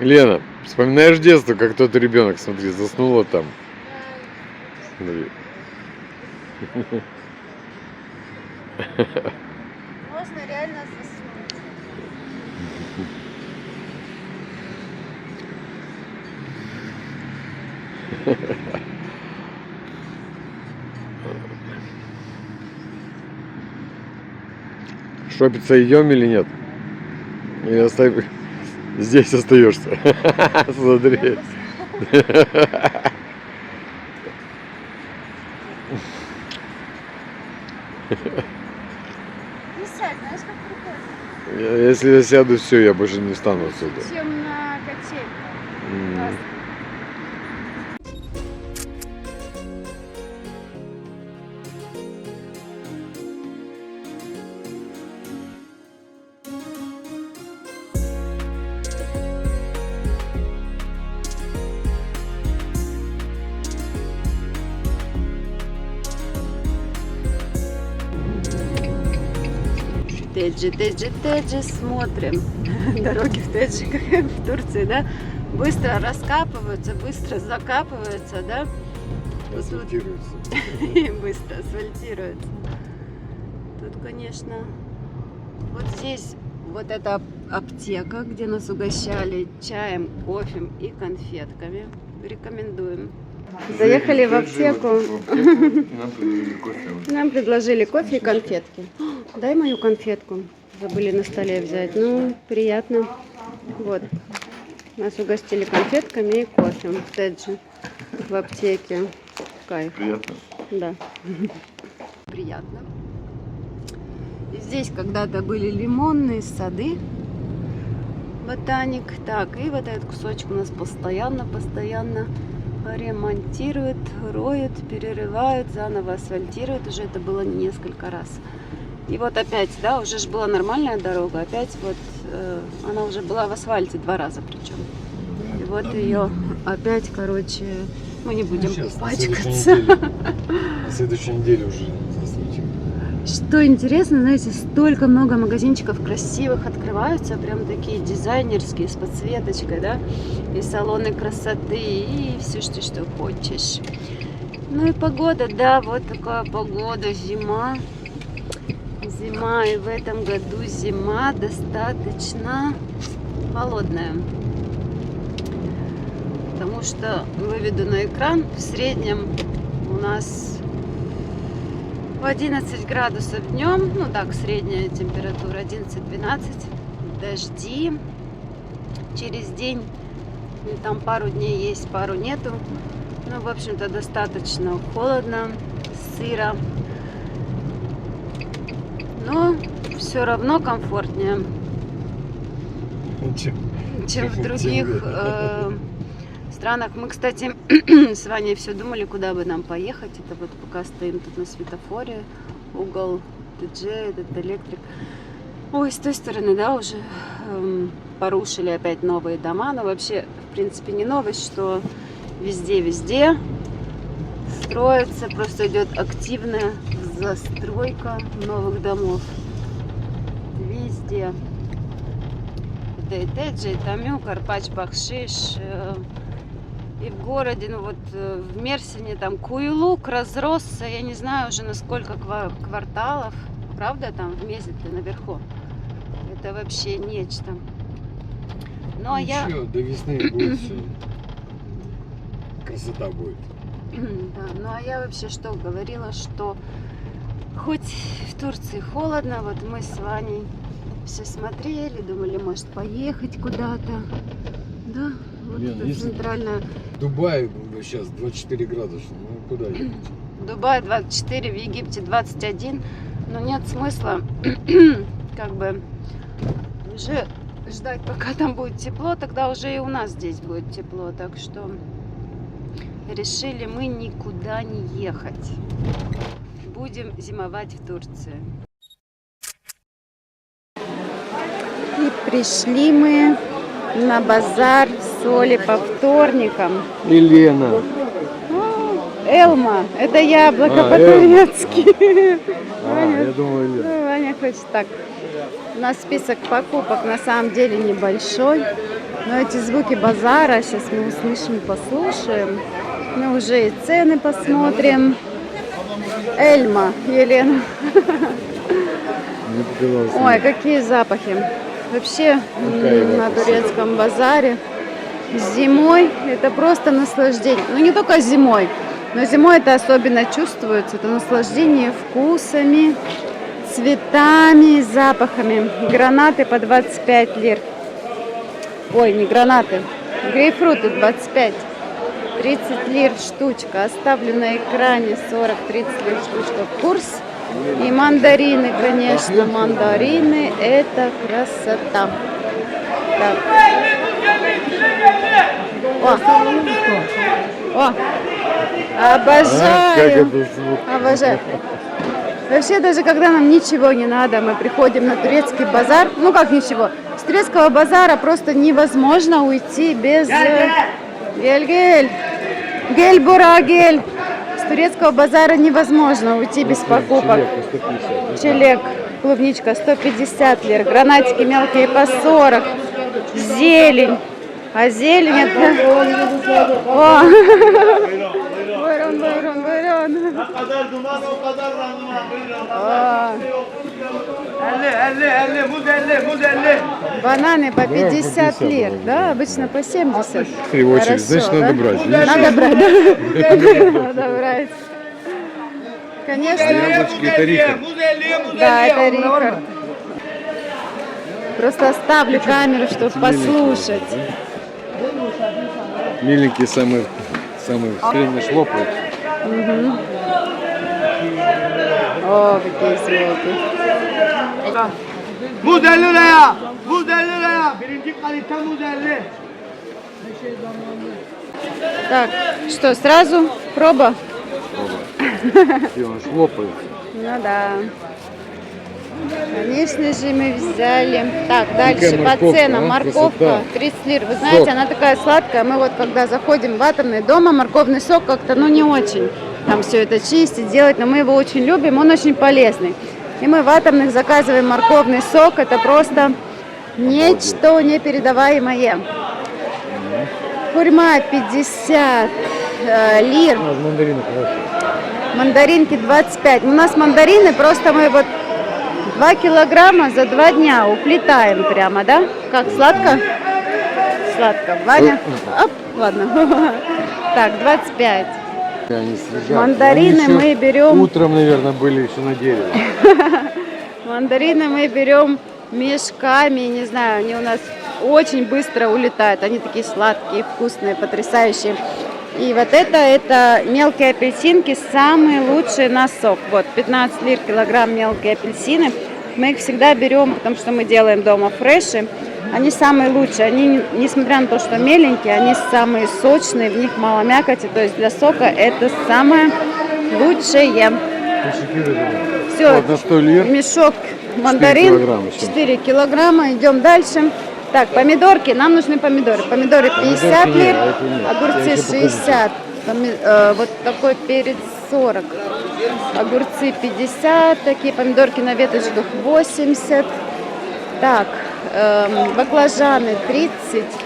Лена, вспоминаешь детство, как тот ребенок, смотри, заснула там. Смотри. Можно реально заснуть. Шопиться идем или нет? Или здесь остаешься? Смотри. Не сядь, знаешь, как прикольно. Если я сяду, все, я больше не встану отсюда. Чем на качель. Классно. Теджи, смотрим. Дороги в Теджи, как в Турции, да? Быстро раскапываются, быстро закапываются, да? Асфальтируется. И быстро асфальтируются. Тут, конечно, вот здесь вот эта аптека, где нас угощали чаем, кофе и конфетками. Рекомендуем. Заехали в аптеку. Нам предложили кофе и конфетки. Дай мою конфетку. Забыли на столе взять. Ну, приятно. Вот. Нас угостили конфетками и кофе в Теджи, в аптеке. Кайф. Приятно? Да. Приятно. И здесь когда-то были лимонные сады. Ботаник. Так, и вот этот кусочек у нас постоянно ремонтируют, роют, перерывают, заново асфальтируют. Уже это было несколько раз. И вот опять, да, уже же была нормальная дорога, опять вот она уже была в асфальте 2 раза причем. И вот ее опять, короче, мы не будем пачкаться. На следующей неделе уже засветим. Что интересно, знаете, столько много магазинчиков красивых открываются, прям такие дизайнерские, с подсветочкой, да, и салоны красоты, и все, что хочешь. Ну и погода, да, вот такая погода, зима. Зима, и в этом году зима достаточно холодная. Потому что выведу на экран, в среднем у нас 11 градусов днем, ну так, средняя температура 11-12, дожди через день, и там пару дней есть, пару нету. Ну, в общем-то, достаточно холодно, сыро. Но все равно комфортнее, чем в других странах. Мы, кстати, с Ваней все думали, куда бы нам поехать. Это вот пока стоим тут на светофоре, угол ТДЖ, этот электрик. Ой, с той стороны, да, уже порушили опять новые дома. Но вообще, в принципе, не новость, что везде строится, просто идет активная застройка новых домов. Везде. Это и Теджи, и Тамю, Карпач-Бахшиш. И в городе, ну вот в Мерсине там Куилук разросся, я не знаю уже на сколько кварталов. Правда, там в Мезе-то наверху. Это вообще нечто. Ну а я... До весны будет все. Красота будет. Да, ну а я вообще что говорила, что хоть в Турции холодно, вот мы с Ваней все смотрели, думали, может поехать куда-то. Да, вот Лена, это центральная. Дубай сейчас 24 градуса, ну куда ехать? Дубай 24, в Египте 21, но нет смысла как бы уже ждать, пока там будет тепло, тогда уже и у нас здесь будет тепло, так что решили мы никуда не ехать. Будем зимовать в Турции. И пришли мы на базар соли по вторникам. Елена. Элма, это яблоко по-турецки. Я думаю, Елена. Ваня хочет так. У нас список покупок на самом деле небольшой, но эти звуки базара сейчас мы услышим, послушаем. Мы уже и цены посмотрим. Эльма, Елена. Ой, какие запахи. Вообще на турецком базаре зимой это просто наслаждение. Ну не только зимой, но зимой это особенно чувствуется. Это наслаждение вкусами, цветами, запахами. Гранаты по 25 лир. Ой, не гранаты, грейпфруты 25. 30 лир штучка. Оставлю на экране 40-30 лир штучка. Курс. И мандарины, конечно, мандарины. Это красота. Так. О, обожаю. Обожаю. Вообще, даже когда нам ничего не надо, мы приходим на турецкий базар. Ну как ничего? С турецкого базара просто невозможно уйти без... Гель. Гель, бура, гель. С турецкого базара невозможно уйти без покупок. Челек, клубничка 150 лир, гранатики мелкие по 40, зелень. А зелень это... О! Бuyurun. Бананы по 50 лир, да? Обычно по 70. Три в очередь, значит, надо брать. Надо брать, да? Надо брать. Конечно. Яблочки, это Рихард. Да, это Рихард. Просто оставлю камеру, чтобы послушать. Миленькие самые средние шлопают. Угу. О, какие звуки. Muz 50 liraya. Muz 50 liraya. Birinci kalite muz 50. Так, что, сразу проба? И он шлопает. Ну да. Конечно же, мы взяли. Так, дальше по морковка, ценам. а? Морковка Красота. 30 лир. Вы знаете, Сок. она такая сладкая. Мы вот когда заходим в атомный дома, морковный сок как-то, ну, не очень. Там все это чистить, делать, но мы его очень любим, он очень полезный. И мы в атомных заказываем морковный сок. Это просто нечто непередаваемое. Курьма 50 лир. Мандарины хорошие. Мандаринки 25. У нас мандарины, просто мы вот 2 килограмма за 2 дня уплетаем прямо, да? Как, сладко? Сладко. Ваня? Оп, ладно. Так, 25. Они свежат. Мандарины Они еще мы берем... Утром, наверное, были еще на дереве. Мандарины мы берем мешками, не знаю, они у нас очень быстро улетают. Они такие сладкие, вкусные, потрясающие. И вот это мелкие апельсинки, самые лучшие на сок. Вот, 15 лир килограмм мелкие апельсины. Мы их всегда берем, потому что мы делаем дома фреши. Они самые лучшие. Они, несмотря на то, что меленькие, они самые сочные, в них мало мякоти. То есть для сока это самое лучшее. Все, Вот на 100 лир. мешок мандарин, 4 килограмма. Идем дальше. Так, помидорки, нам нужны помидоры. Помидоры 50 лир, огурцы 60. Вот такой перец 40. Огурцы 50, такие помидорки на веточках 80. Так, баклажаны 30,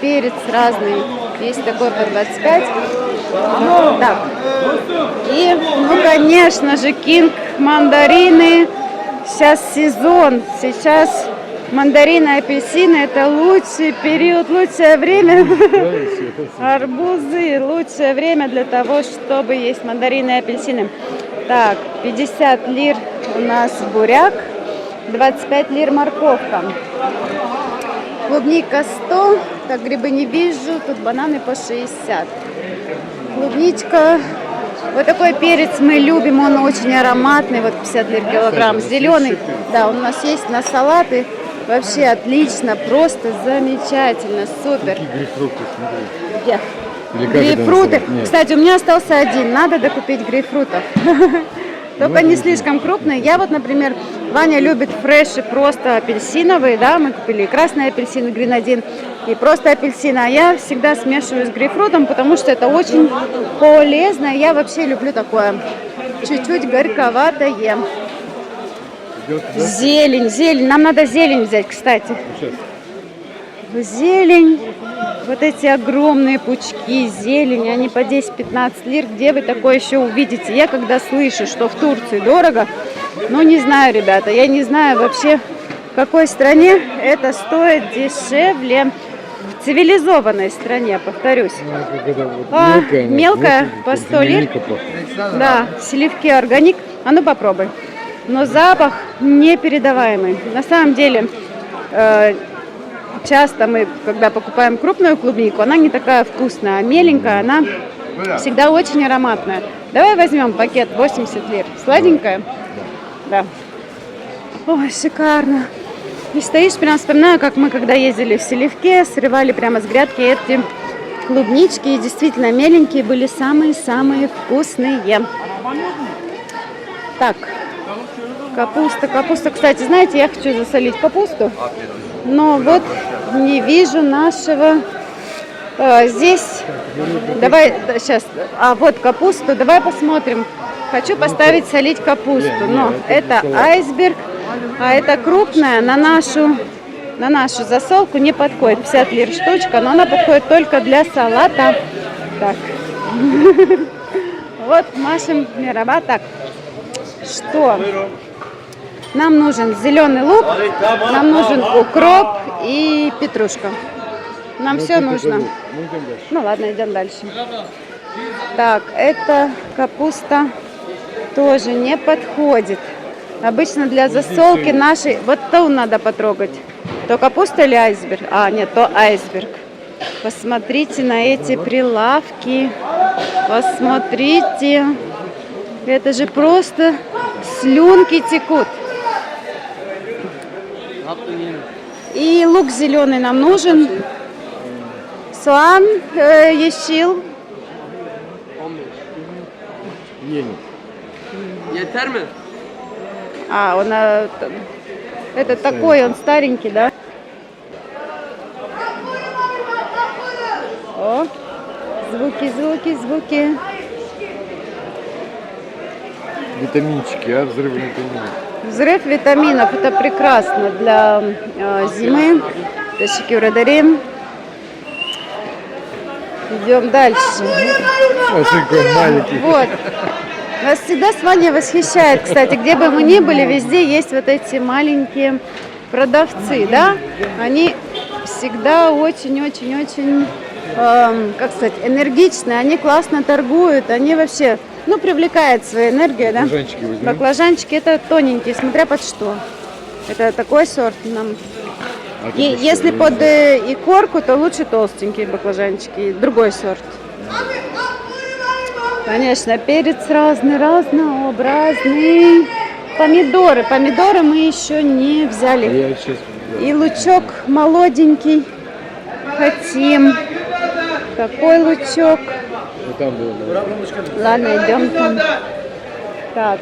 перец разный, есть такой по 25. Так, и, ну, конечно же, кинг мандарины. Сейчас сезон, сейчас мандарины, апельсины, это лучший период, лучшее время. Арбузы, лучшее время для того, чтобы есть мандарины и апельсины. Так, 50 лир у нас буряк, 25 лир морковка. Клубника 100, так, грибы не вижу, тут бананы по 60. Клубничка, вот такой перец мы любим, он очень ароматный, вот 50 лир килограмм, зеленый. Да, он у нас есть на салаты, вообще отлично, просто замечательно, супер. Грейпфрукты, смотри. Где? Или как Грейпфруты. это? Нет. Кстати, у меня остался один, надо докупить грейпфрутов. Только не слишком крупные. Я вот, например, Ваня любит фреши просто апельсиновые, да, мы купили и красный апельсин, и гренадин, и просто апельсин, а я всегда смешиваю с грейпфрутом, потому что это очень полезно, я вообще люблю такое, чуть-чуть горьковатое. Зелень, зелень. Нам надо зелень взять, кстати. Сейчас. Зелень. Вот эти огромные пучки зелени, они по 10-15 лир. Где вы такое еще увидите? Я когда слышу, что в Турции дорого, ну не знаю, ребята, я не знаю вообще, в какой стране это стоит дешевле. В цивилизованной стране, повторюсь. Мелкая по 100 лир. Да, сливки органик. А ну попробуй. Но запах непередаваемый. На самом деле, часто мы, когда покупаем крупную клубнику, она не такая вкусная, а меленькая, она всегда очень ароматная. Давай возьмем пакет 80 лир. Сладенькая? Да. Ой, шикарно. И стоишь, прям вспоминаю, как мы, когда ездили в Селивке, срывали прямо с грядки эти клубнички. И действительно, меленькие были самые-самые вкусные. Так, капуста, капуста. Кстати, знаете, я хочу засолить капусту. Но вот не вижу нашего... здесь... Давай, сейчас... А вот капусту. Давай посмотрим. Хочу поставить солить капусту. Но это айсберг. А это крупная, на нашу засолку не подходит. 50 лир штучка, но она подходит только для салата. Так. Вот машем мирова. Так. Что? Нам нужен зеленый лук, нам нужен укроп и петрушка. Нам все нужно. Ну ладно, идем дальше. Так, эта капуста тоже не подходит. Обычно для засолки нашей... Вот то надо потрогать. То капуста или айсберг? А, нет, то айсберг. Посмотрите на эти прилавки. Посмотрите. Это же просто слюнки текут. И лук зеленый нам нужен. Суан, ешил. А, он это такой, он старенький, да? О, звуки, звуки, звуки. Витаминчики, а взрыв витаминов. Взрыв витаминов, это прекрасно для зимы. Ташикюрадарим. Идем дальше. Какой маленький. Вот. Нас всегда с Ваней восхищает, кстати, где бы мы ни были, везде есть вот эти маленькие продавцы, да? Они всегда очень-очень-очень, как сказать, энергичные, они классно торгуют, они вообще, ну, привлекают своей энергией, да? Баклажанчики возьмем. Баклажанчики это тоненькие, смотря под что. Это такой сорт нам. А И если под икорку, то лучше толстенькие баклажанчики, другой сорт. Конечно, перец разный, разнообразный. Помидоры. Помидоры мы еще не взяли. Я сейчас... И лучок молоденький хотим. Какой лучок? Вот там был. Ладно, идем там. Так.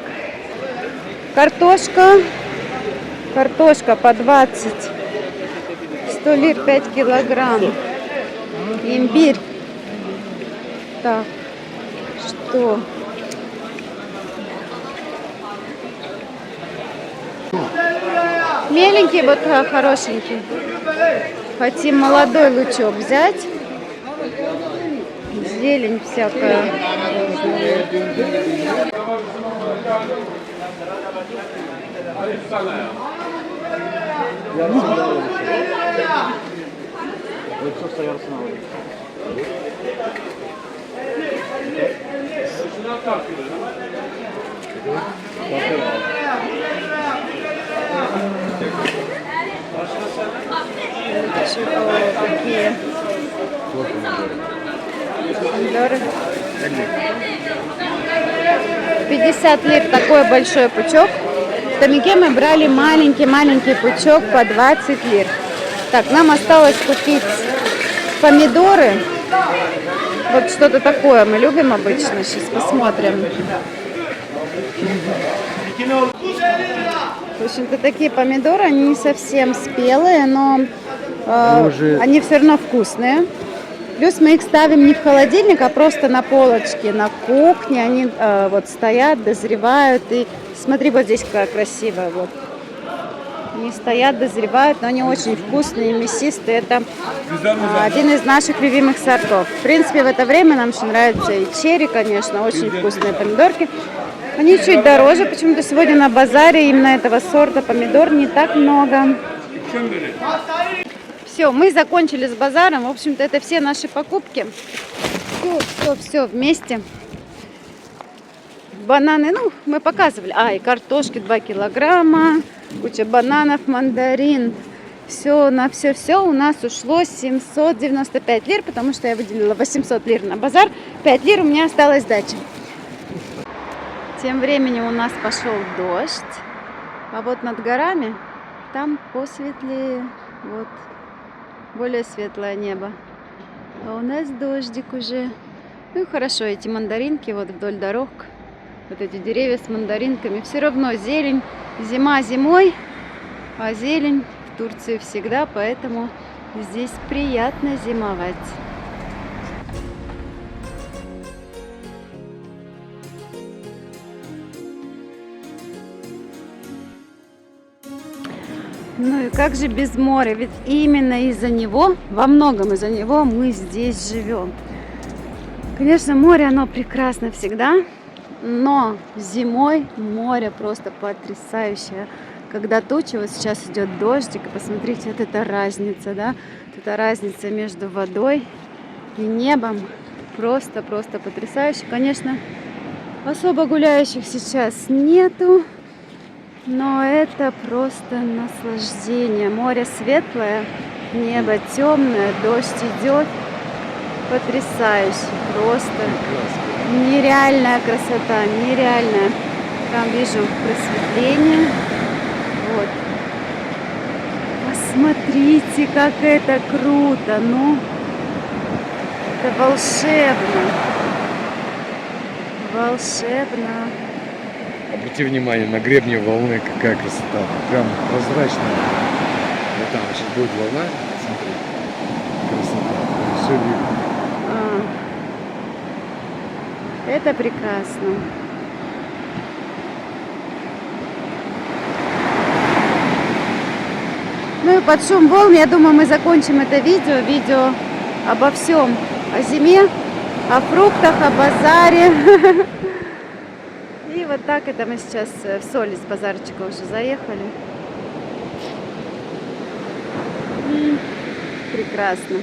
Картошка. Картошка по 20. 100 лир 5 килограмм. Имбирь. Так. Что? Меленький, вот хорошенький. Хотим молодой лучок взять. Зелень всякая. Какие помидоры? 50 лир такой большой пучок. В Тамике мы брали маленький пучок по 20 лир. Так, нам осталось купить помидоры. Вот что-то такое мы любим обычно. Сейчас посмотрим. В общем-то, такие помидоры, они не совсем спелые, но они все равно вкусные. Плюс мы их ставим не в холодильник, а просто на полочке, на кухне. Они вот стоят, дозревают. И смотри, вот здесь какая красивая. Вот. Они стоят, дозревают, но они очень вкусные и мясистые. Это один из наших любимых сортов. В принципе, в это время нам еще нравятся и черри, конечно, очень вкусные помидорки. Они чуть дороже, почему-то сегодня на базаре именно этого сорта помидор не так много. Все, мы закончили с базаром. В общем-то, это все наши покупки. Все вместе. Бананы, ну, мы показывали. И картошки 2 килограмма, куча бананов, мандарин. Все на все у нас ушло 795 лир, потому что я выделила 800 лир на базар. 5 лир у меня осталось сдачи. Тем временем у нас пошел дождь. А вот над горами там посветлее. Вот. Более светлое небо. А у нас дождик уже. Ну и хорошо, эти мандаринки вот вдоль дорог. Вот эти деревья с мандаринками. Все равно зелень. Зима зимой, а зелень в Турции всегда, поэтому здесь приятно зимовать. Ну и как же без моря? Ведь именно из-за него, во многом из-за него мы здесь живем. Конечно, море, оно прекрасно всегда. Но зимой море просто потрясающее. Когда тучи, вот сейчас идет дождик, и посмотрите, вот эта разница, да? Вот эта разница между водой и небом. Просто потрясающе. Конечно, особо гуляющих сейчас нету, но это просто наслаждение. Море светлое, небо темное, дождь идет. Потрясающе, просто. Нереальная красота, нереальная. Там вижу просветление. Вот. Посмотрите, как это круто. Ну, это волшебно. Волшебно. Обрати внимание на гребне волны, какая красота. Прям прозрачная. Вот там сейчас будет волна. Смотри. Красота. Все видно. Это прекрасно. Ну и под шум волн, я думаю, мы закончим это видео. Видео обо всем. О зиме, о фруктах, о базаре. И вот так это мы сейчас в Соль с базарчика уже заехали. Прекрасно.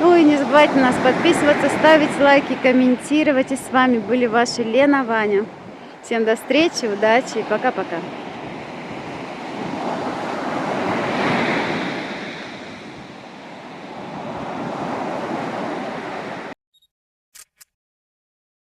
Ну и не забывайте на нас подписываться, ставить лайки, комментировать. И с вами были ваши Лена, Ваня. Всем до встречи, удачи и пока-пока.